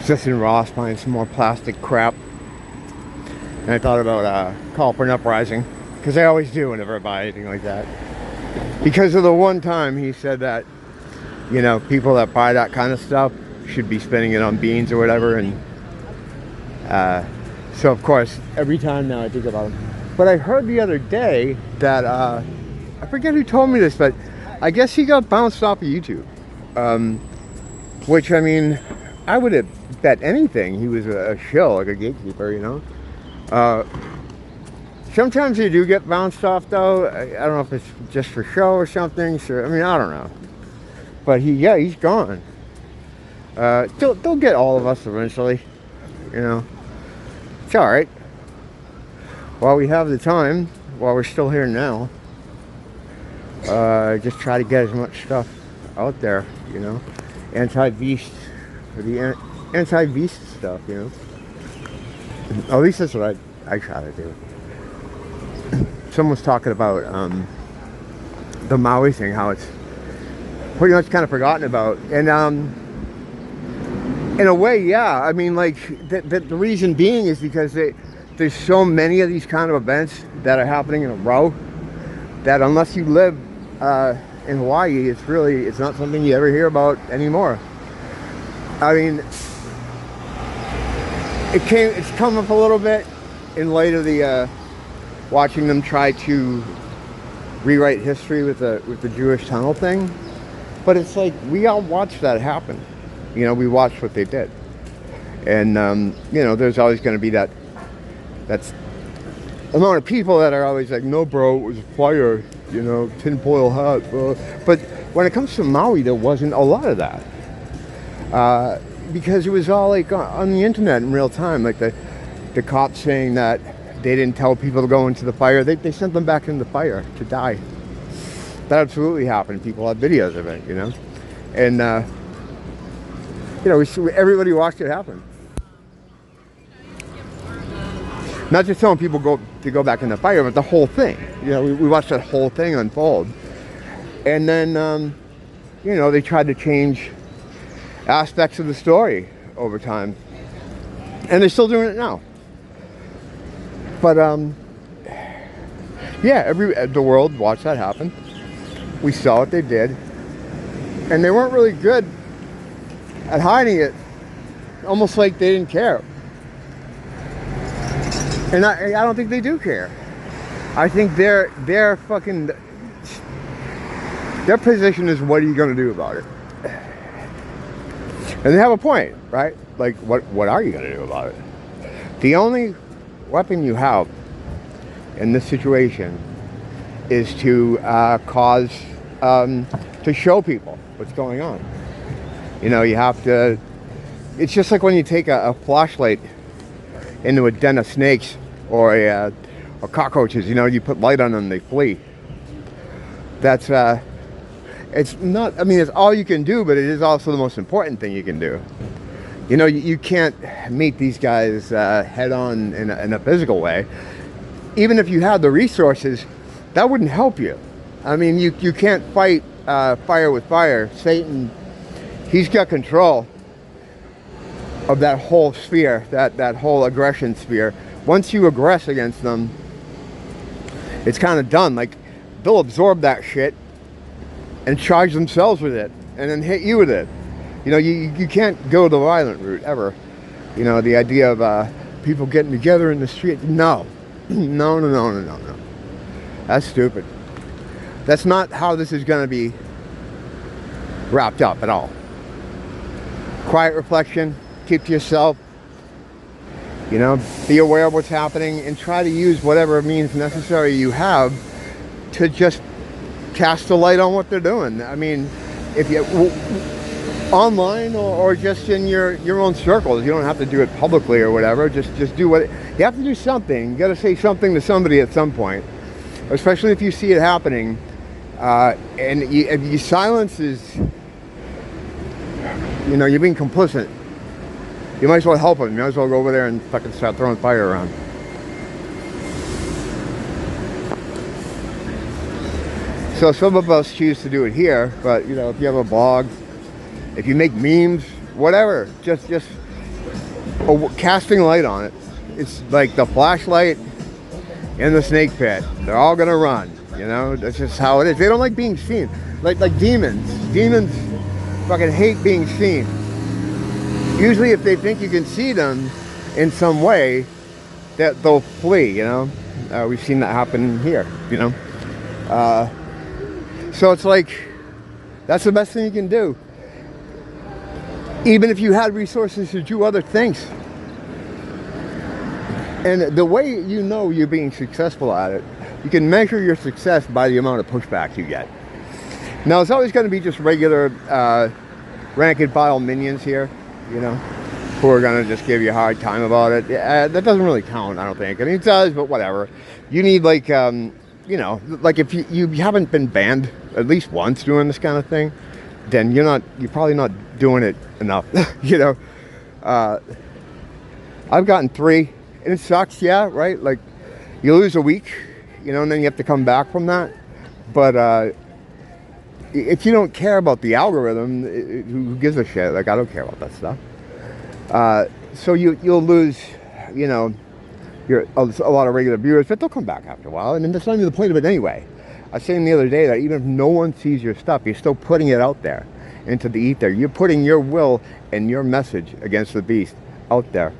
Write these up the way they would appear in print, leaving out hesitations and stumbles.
Just in Ross buying some more plastic crap. And I thought about call for an uprising, because I always do whenever I buy anything like that. Because of the one time he said that, you know, people that buy that kind of stuff should be spending it on beans or whatever. And so of course, every time now I think about him. But I heard the other day that, I forget who told me this, but I guess he got bounced off of YouTube. Which, I mean, I would have bet anything he was a shill, like a gatekeeper, you know. Sometimes you do get bounced off, though. I don't know if it's just for show or something. So I mean, I don't know. But he's gone. They'll get all of us eventually, you know. It's all right. While we have the time, while we're still here now, just try to get as much stuff out there, you know. Anti-beast, for the anti-beast stuff, you know. At least that's what I try to do. Someone's talking about the Maui thing, how it's pretty much kind of forgotten about. And in a way, yeah. I mean, like, the reason being is because there's so many of these kind of events that are happening in a row that unless you live in Hawaii, it's not something you ever hear about anymore. I mean, it's come up a little bit in light of the watching them try to rewrite history with the Jewish tunnel thing. But it's like, we all watched that happen. You know, we watched what they did. And you know, there's always going to be that's amount of people that are always like, no bro, it was a fire, you know, tinfoil hat, bro. But when it comes to Maui, there wasn't a lot of that. Because it was all like on the internet in real time, like the cops saying that they didn't tell people to go into the fire. They sent them back into the fire to die. That absolutely happened. People have videos of it, you know. And you know, everybody watched it happen. Not just telling people to go back in the fire, but the whole thing. You know, we watched that whole thing unfold. And then you know, they tried to change aspects of the story over time, and they're still doing it now. But yeah, the world watched that happen. We saw what they did, and they weren't really good at hiding it. Almost like they didn't care. And I don't think they do care. I think their position is, what are you going to do about it? And they have a point, right? Like, what are you going to do about it? The only weapon you have in this situation is to to show people what's going on. You know, you have to, it's just like when you take a flashlight into a den of snakes or cockroaches, you know, you put light on them, they flee. That's, it's not, I mean, it's all you can do, but it is also the most important thing you can do. You know, you can't meet these guys head on in a physical way. Even if you had the resources, that wouldn't help you. I mean, you can't fight fire with fire. Satan, he's got control of that whole sphere, that whole aggression sphere. Once you aggress against them, it's kind of done. Like, they'll absorb that shit and charge themselves with it, and then hit you with it. You know, you can't go the violent route, ever. You know, the idea of people getting together in the street, no. No. That's stupid. That's not how this is going to be wrapped up at all. Quiet reflection, keep to yourself. You know, be aware of what's happening and try to use whatever means necessary you have to just cast a light on what they're doing. I mean, if you online or just in your own circles, you don't have to do it publicly or whatever. Just do what you have to do. Something, you got to say something to somebody at some point, especially if you see it happening. And if you silence is, you know, you're being complicit. You might as well help them. You might as well go over there and fucking start throwing fire around. So some of us choose to do it here, but you know, if you have a blog, if you make memes, whatever, just casting light on it. It's like the flashlight in the snake pit. They're all gonna run. You know, that's just how it is. They don't like being seen. Like demons. Demons fucking hate being seen. Usually if they think you can see them in some way, that they'll flee, you know. We've seen that happen here, you know. So it's like, that's the best thing you can do. Even if you had resources to do other things. And the way you know you're being successful at it, you can measure your success by the amount of pushback you get. Now, it's always going to be just regular rank and file minions here, you know, who are going to just give you a hard time about it. That doesn't really count, I don't think. I mean, it does, but whatever. You need, like, you know, like if you haven't been banned at least once doing this kind of thing, then you're probably not doing it enough, you know. I've gotten 3, and it sucks, yeah, right? Like, you lose a week, you know, and then you have to come back from that. But if you don't care about the algorithm, who gives a shit? Like, I don't care about that stuff. So you'll lose, you know, a lot of regular viewers, but they'll come back after a while, and then that's not even the point of it anyway. I was saying the other day that even if no one sees your stuff, you're still putting it out there into the ether. You're putting your will and your message against the beast out there,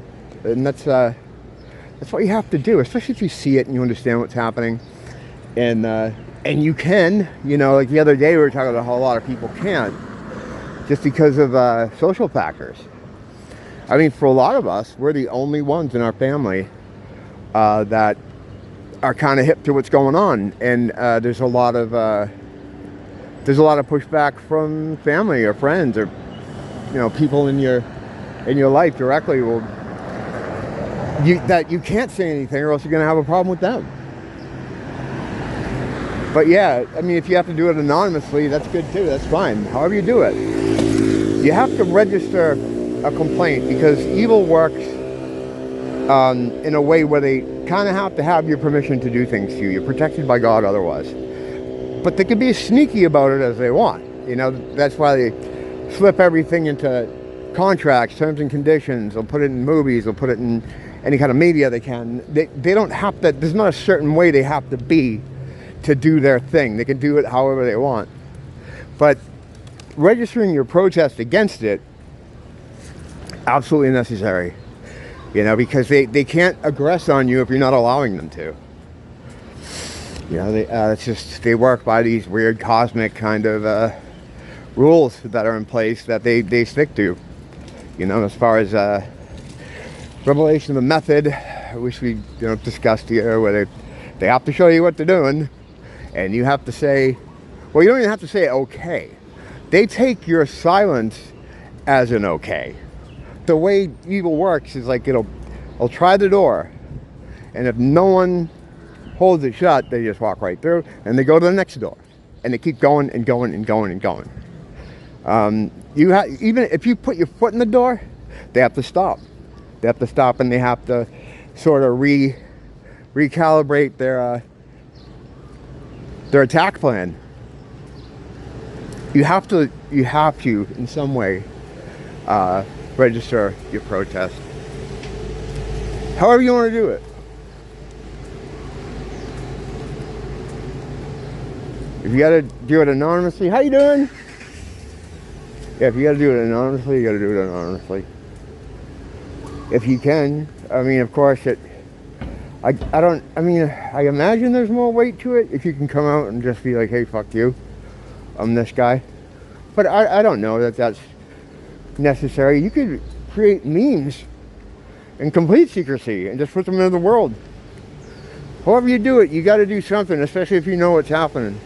and that's what you have to do, especially if you see it and you understand what's happening. And you can, you know, like the other day we were talking about how a lot of people can't, just because of social factors. I mean, for a lot of us, we're the only ones in our family that are kind of hip to what's going on, and there's a lot of pushback from family or friends or, you know, people in your life directly that you can't say anything or else you're going to have a problem with them. But yeah, I mean, if you have to do it anonymously, that's good too. That's fine. However you do it, you have to register a complaint, because evil works in a way where they kind of have to have your permission to do things to you. You're protected by God otherwise. But they can be as sneaky about it as they want. You know, that's why they slip everything into contracts, terms and conditions. They'll put it in movies. They'll put it in any kind of media they can. They don't have to, there's not a certain way they have to be to do their thing. They can do it however they want. But registering your protest against it, absolutely necessary. You know, because they can't aggress on you if you're not allowing them to. You know, it's just, they work by these weird cosmic kind of rules that are in place that they stick to. You know, as far as revelation of the method, which we discussed here, where they have to show you what they're doing, and you have to say, well, you don't even have to say okay. They take your silence as an okay. The way evil works is like it'll try the door, and if no one holds it shut, they just walk right through, and they go to the next door, and they keep going and going and going and going. Even if you put your foot in the door, they have to stop. They have to stop, and they have to sort of recalibrate their attack plan. You have to in some way register your protest. However you want to do it. If you got to do it anonymously, how you doing? Yeah, if you got to do it anonymously, you got to do it anonymously. If you can. I mean, of course, I imagine there's more weight to it if you can come out and just be like, hey, fuck you, I'm this guy. But I don't know that that's necessary. You could create memes in complete secrecy and just put them into the world. However you do it, you got to do something, especially if you know what's happening.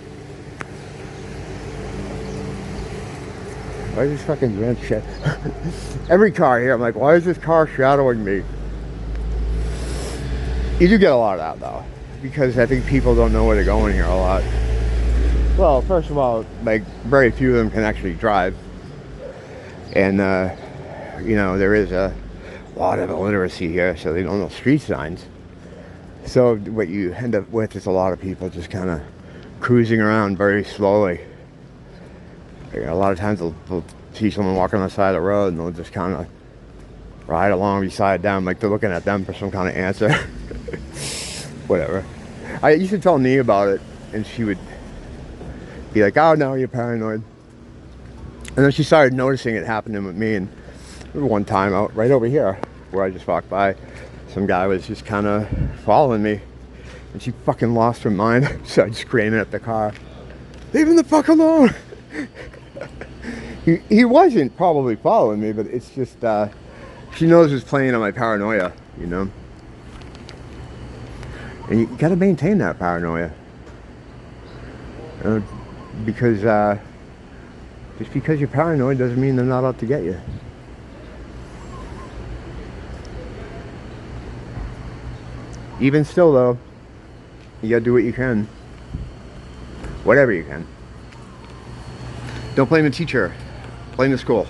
Why is this fucking red shit? Every car here, I'm like, why is this car shadowing me? You do get a lot of that though, because I think people don't know where they're going here a lot. Well, first of all, like, very few of them can actually drive. And, there is a lot of illiteracy here, so they don't know street signs. So what you end up with is a lot of people just kind of cruising around very slowly. A lot of times they'll see someone walking on the side of the road, and they'll just kind of ride along beside them like they're looking at them for some kind of answer. Whatever. I used to tell Nee about it, and she would be like, oh no, you're paranoid. And then she started noticing it happening with me. And one time out right over here where I just walked by, some guy was just kind of following me, and she fucking lost her mind. Started screaming at the car, leave him the fuck alone. He wasn't probably following me, but it's just she knows it's playing on my paranoia, you know. And you gotta maintain that paranoia, because just because you're paranoid doesn't mean they're not out to get you. Even still though, you gotta do what you can. Whatever you can. Don't blame the teacher. Blame the school.